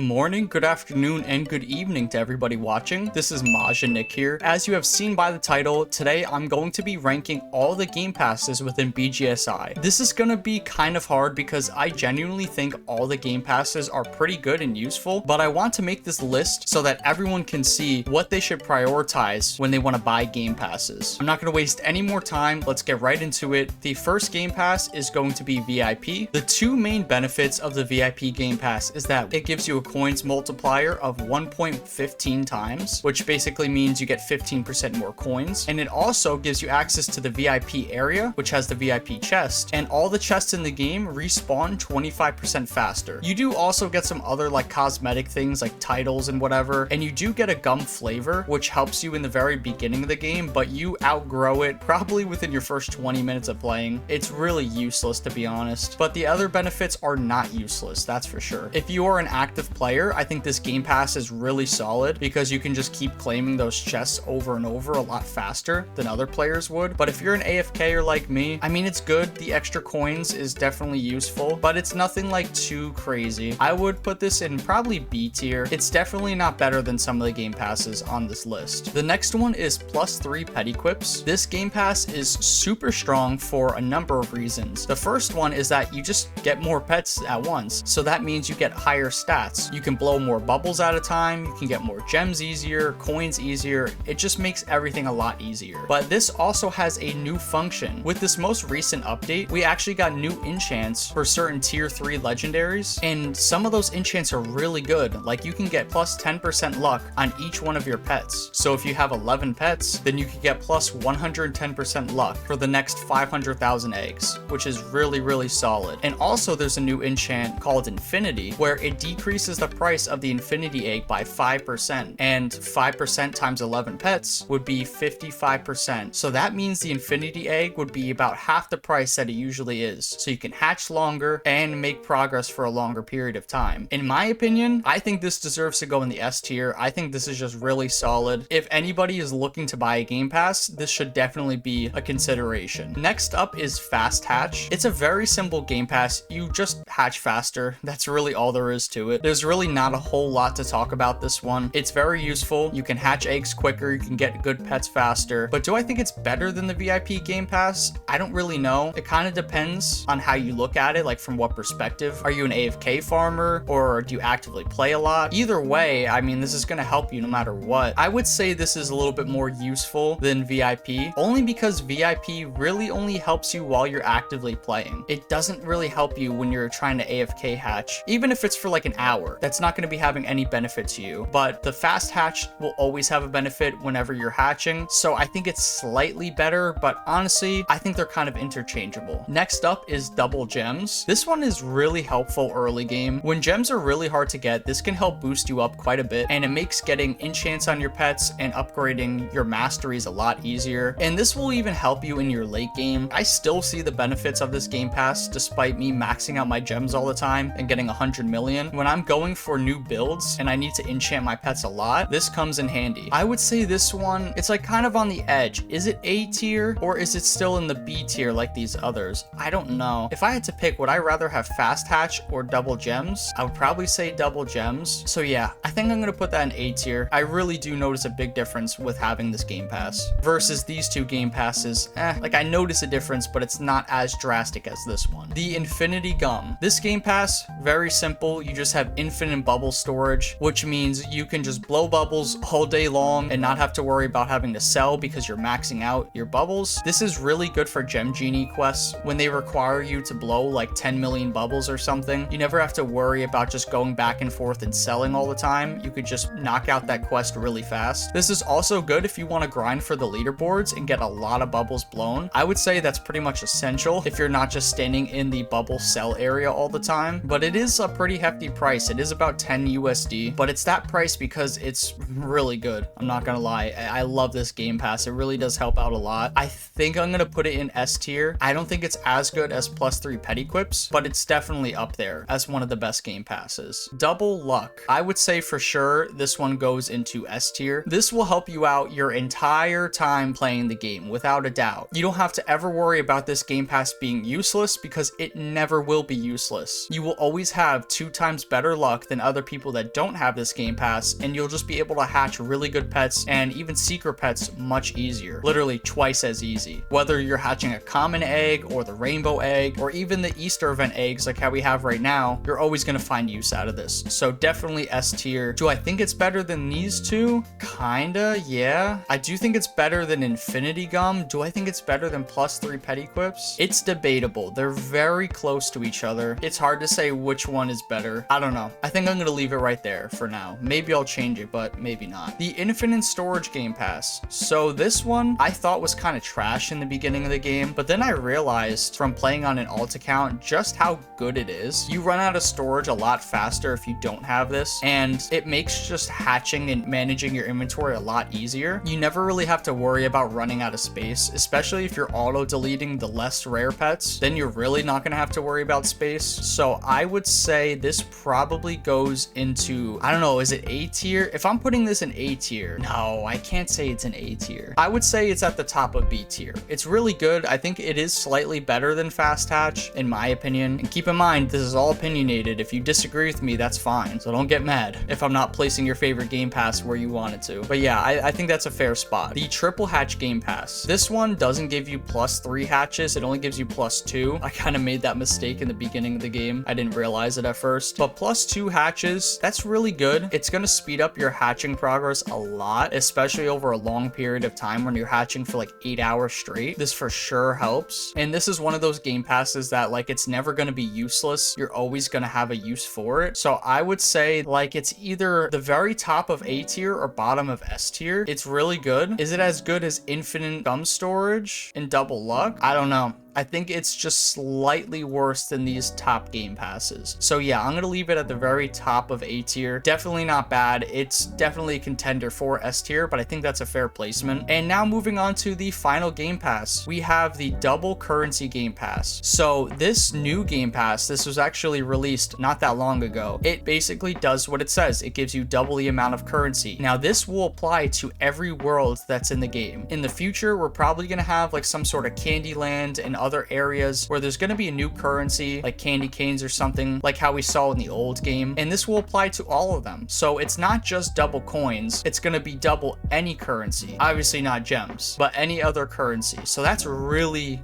morning, good afternoon, and good evening to everybody watching. This is Magnaye here. As you have seen by the title, today I'm going to be ranking all the game passes within Bgsi. This is going to be kind of hard because I genuinely think all the game passes are pretty good and useful, but I want to make this list so that everyone can see what they should prioritize when they want to buy game passes. I'm not going to waste any more time. Let's get right into it. The first game pass is going to be VIP. The two main benefits of the VIP game pass is that it gives you a coins multiplier of 1.15 times, which basically means you get 15% more coins. And it also gives you access to the VIP area, which has the VIP chest, and all the chests in the game respawn 25% faster. You do also get some other like cosmetic things like titles and whatever, and you do get a gum flavor, which helps you in the very beginning of the game, but you outgrow it probably within your first 20 minutes of playing. It's really useless, to be honest, but the other benefits are not useless, that's for sure. If you are an active player, I think this game pass is really solid because you can just keep claiming those chests over and over a lot faster than other players would. But if you're an AFKer like me, I mean, it's good. The extra coins is definitely useful, but it's nothing like too crazy. I would put this in probably B tier. It's definitely not better than some of the game passes on this list. The next one is +3 pet equips. This game pass is super strong for a number of reasons. The first one is that you just get more pets at once, so that means you get higher stats. You can blow more bubbles at a time, you can get more gems easier, coins easier. It just makes everything a lot easier. But this also has a new function. With this most recent update, we actually got new enchants for certain tier 3 legendaries, and some of those enchants are really good. Like you can get plus 10% luck on each one of your pets. So if you have 11 pets, then you can get plus 110% luck for the next 500,000 eggs, which is really solid. And also there's a new enchant called Infinity, where it decreases the price of the Infinity egg by 5%, and 5% times 11 pets would be 55%. So that means the Infinity egg would be about half the price that it usually is. So you can hatch longer and make progress for a longer period of time. In my opinion, I think this deserves to go in the S tier. I think this is just really solid. If anybody is looking to buy a game pass, this should definitely be a consideration. Next up is Fast Hatch. It's a very simple game pass. You just hatch faster. That's really all there is to it. There's really not a whole lot to talk about this one. It's very useful. You can hatch eggs quicker, you can get good pets faster. But do I think it's better than the VIP game pass? I don't really know. It kind of depends on how you look at it, like from what perspective. Are you an AFK farmer or do you actively play a lot? Either way, I mean, this is going to help you no matter what. I would say this is a little bit more useful than VIP, only because VIP really only helps you while you're actively playing. It doesn't really help you when you're trying to AFK hatch, even if it's for like an hour. That's not going to be having any benefit to you, but the fast hatch will always have a benefit whenever you're hatching. So I think it's slightly better, but honestly, I think they're kind of interchangeable. Next up is double gems. This one is really helpful early game. When gems are really hard to get, this can help boost you up quite a bit, and it makes getting enchants on your pets and upgrading your masteries a lot easier. And this will even help you in your late game. I still see the benefits of this game pass despite me maxing out my gems all the time and getting 100 million. When I'm going for new builds and I need to enchant my pets a lot, this comes in handy. I would say this one, it's like kind of on the edge. Is it A tier or is it still in the B tier like these others? I don't know. If I had to pick, would I rather have fast hatch or double gems? I would probably say double gems. So yeah, I think I'm gonna put that in A tier. I really do notice a big difference with having this game pass versus these two game passes. Like I notice a difference, but it's not as drastic as this one. The Infinity Gum. This game pass, very simple. You just have infinite bubble storage, which means you can just blow bubbles all day long and not have to worry about having to sell because you're maxing out your bubbles. This is really good for Gem Genie quests when they require you to blow like 10 million bubbles or something. You never have to worry about just going back and forth and selling all the time. You could just knock out that quest really fast. This is also good if you want to grind for the leaderboards and get a lot of bubbles blown. I would say that's pretty much essential if you're not just standing in the bubble sell area all the time, but it is a pretty hefty price. It is about 10 USD, but it's that price because it's really good. I'm not gonna lie. I love this game pass. It really does help out a lot. I think I'm gonna put it in S tier. I don't think it's as good as +3 pet equips, but it's definitely up there as one of the best game passes. Double luck. I would say for sure this one goes into S tier. This will help you out your entire time playing the game without a doubt. You don't have to ever worry about this game pass being useless because it never will be useless. You will always have 2 times better luck luck than other people that don't have this game pass, and you'll just be able to hatch really good pets and even secret pets much easier, literally twice as easy. Whether you're hatching a common egg or the rainbow egg or even the Easter event eggs like how we have right now, you're always going to find use out of this. So definitely S tier. Do I think it's better than these two? Kinda, yeah. I do think it's better than Infinity Gum. Do I think it's better than +3 pet equips? It's debatable. They're very close to each other. It's hard to say which one is better. I don't know. I think I'm gonna leave it right there for now. Maybe I'll change it, but maybe not. The Infinite Storage Game Pass. So this one I thought was kind of trash in the beginning of the game, but then I realized from playing on an alt account just how good it is. You run out of storage a lot faster if you don't have this, and it makes just hatching and managing your inventory a lot easier. You never really have to worry about running out of space, especially if you're auto deleting the less rare pets, then you're really not going to have to worry about space. So I would say this probably goes into, I don't know, is it A tier? If I'm putting this in A tier, no, I can't say it's an A tier. I would say it's at the top of B tier. It's really good. I think it is slightly better than Fast Hatch, in my opinion. And keep in mind, this is all opinionated. If you disagree with me, that's fine. So don't get mad if I'm not placing your favorite game pass where you want it to. But yeah, I think that's a fair spot. The Triple Hatch Game Pass. This one doesn't give you +3 hatches. It only gives you +2. I kind of made that mistake in the beginning of the game. I didn't realize it at first. But +2 hatches, that's really good. It's going to speed up your hatching progress a lot, especially over a long period of time when you're hatching for like 8 hours straight. This for sure helps. And this is one of those game passes that like it's never going to be useless. You're always going to have a use for it. So I would say like it's either the very top of A tier or bottom of S tier. It's really good. Is it as good as Infinite Gum Storage and Double Luck? I don't know. I think it's just slightly worse than these top game passes. So yeah, I'm going to leave it at the very top of A tier. Definitely not bad. It's definitely a contender for S tier, but I think that's a fair placement. And now moving on to the final game pass, we have the Double Currency Game Pass. So this new game pass, this was actually released not that long ago. It basically does what it says. It gives you double the amount of currency. Now this will apply to every world that's in the game. In the future, we're probably going to have like some sort of Candyland and other areas where there's going to be a new currency like candy canes or something like how we saw in the old game, and this will apply to all of them. So it's not just double coins, it's going to be double any currency, obviously not gems, but any other currency. So that's really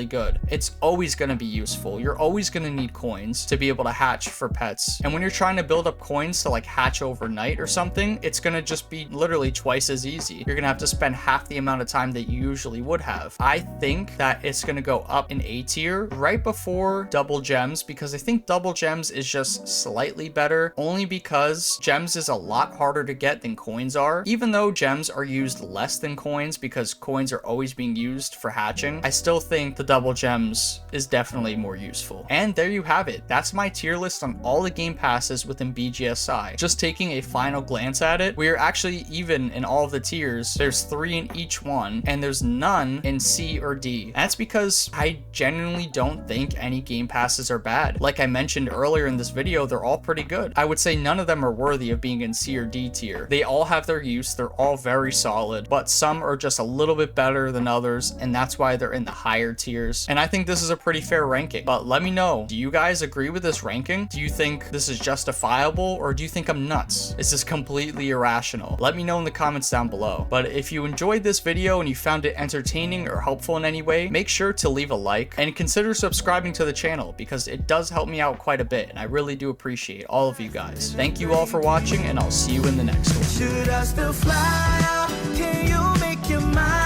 good. It's always going to be useful. You're always going to need coins to be able to hatch for pets, and when you're trying to build up coins to like hatch overnight or something, it's going to just be literally twice as easy. You're going to have to spend half the amount of time that you usually would have. I think that it's going to go up in A tier right before double gems, because I think double gems is just slightly better, only because gems is a lot harder to get than coins are. Even though gems are used less than coins because coins are always being used for hatching, I still think the double gems is definitely more useful. And there you have it. That's my tier list on all the game passes within BGSI. Just taking a final glance at it, we are actually even in all of the tiers. There's 3 in each one, and there's none in C or D. That's because I genuinely don't think any game passes are bad. Like I mentioned earlier in this video, they're all pretty good. I would say none of them are worthy of being in C or D tier. They all have their use. They're all very solid, but some are just a little bit better than others, and that's why they're in the higher tiers. And I think this is a pretty fair ranking. But let me know, do you guys agree with this ranking? Do you think this is justifiable, or do you think I'm nuts? Is this completely irrational? Let me know in the comments down below. But if you enjoyed this video and you found it entertaining or helpful in any way, make sure to leave a like and consider subscribing to the channel, because it does help me out quite a bit, and I really do appreciate all of you guys. Thank you all for watching, and I'll see you in the next one. Should I still fly out? Can you make your mind?